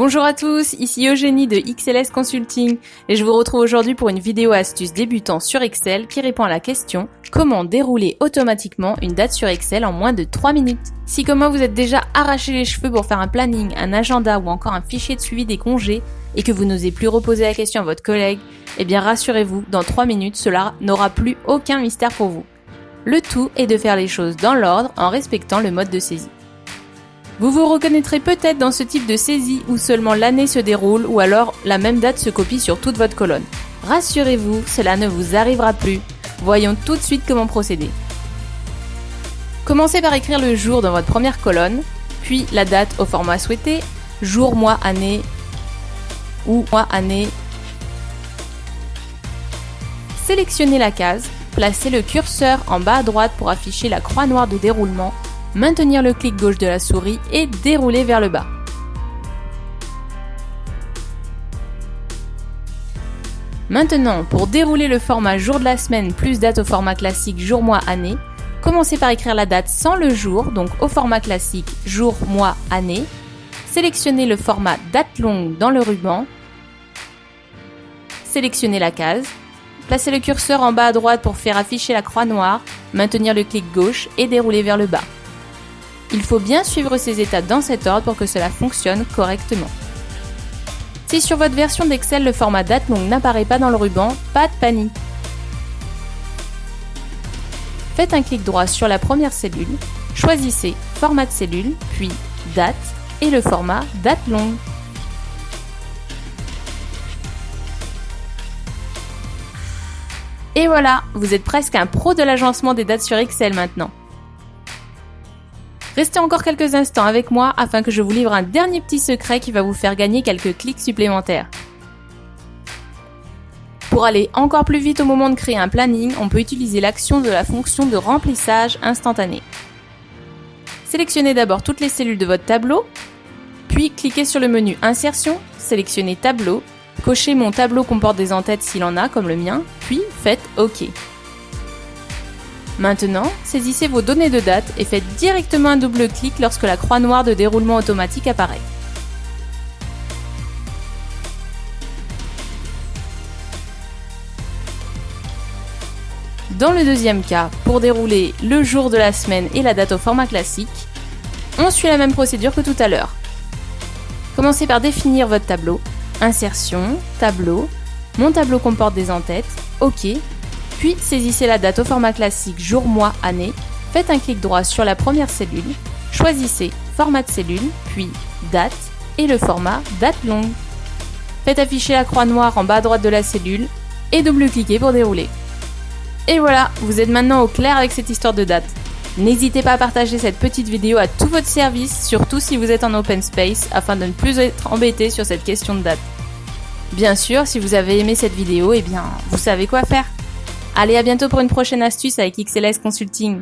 Bonjour à tous, ici Eugénie de XLS Consulting et je vous retrouve aujourd'hui pour une vidéo astuce débutant sur Excel qui répond à la question comment dérouler automatiquement une date sur Excel en moins de 3 minutes. Si comme moi vous êtes déjà arraché les cheveux pour faire un planning, un agenda ou encore un fichier de suivi des congés et que vous n'osez plus reposer la question à votre collègue, eh bien rassurez-vous, dans 3 minutes cela n'aura plus aucun mystère pour vous. Le tout est de faire les choses dans l'ordre en respectant le mode de saisie. Vous vous reconnaîtrez peut-être dans ce type de saisie où seulement l'année se déroule ou alors la même date se copie sur toute votre colonne. Rassurez-vous, cela ne vous arrivera plus. Voyons tout de suite comment procéder. Commencez par écrire le jour dans votre première colonne, puis la date au format souhaité, jour, mois, année ou mois, année. Sélectionnez la case, placez le curseur en bas à droite pour afficher la croix noire de déroulement, maintenir le clic gauche de la souris et dérouler vers le bas. Maintenant, pour dérouler le format jour de la semaine plus date au format classique jour, mois, année, commencez par écrire la date sans le jour, donc au format classique jour, mois, année. Sélectionnez le format date longue dans le ruban. Sélectionnez la case. Placez le curseur en bas à droite pour faire afficher la croix noire, maintenir le clic gauche et dérouler vers le bas. Il faut bien suivre ces étapes dans cet ordre pour que cela fonctionne correctement. Si sur votre version d'Excel le format date longue n'apparaît pas dans le ruban, pas de panique. Faites un clic droit sur la première cellule, choisissez format de cellule, puis date et le format date longue. Et voilà, vous êtes presque un pro de l'agencement des dates sur Excel maintenant. Restez encore quelques instants avec moi afin que je vous livre un dernier petit secret qui va vous faire gagner quelques clics supplémentaires. Pour aller encore plus vite au moment de créer un planning, on peut utiliser l'action de la fonction de remplissage instantané. Sélectionnez d'abord toutes les cellules de votre tableau, puis cliquez sur le menu Insertion, sélectionnez Tableau, cochez Mon tableau comporte des en-têtes s'il en a comme le mien, puis faites OK. Maintenant, saisissez vos données de date et faites directement un double clic lorsque la croix noire de déroulement automatique apparaît. Dans le deuxième cas, pour dérouler le jour de la semaine et la date au format classique, on suit la même procédure que tout à l'heure. Commencez par définir votre tableau, Insertion, Tableau, Mon tableau comporte des en-têtes, OK. Puis saisissez la date au format classique jour, mois, année, faites un clic droit sur la première cellule, choisissez format de cellule, puis date et le format date longue. Faites afficher la croix noire en bas à droite de la cellule et double-cliquez pour dérouler. Et voilà, vous êtes maintenant au clair avec cette histoire de date. N'hésitez pas à partager cette petite vidéo à tout votre service, surtout si vous êtes en open space, afin de ne plus être embêté sur cette question de date. Bien sûr, si vous avez aimé cette vidéo, eh bien, vous savez quoi faire. Allez, à bientôt pour une prochaine astuce avec XLS Consulting.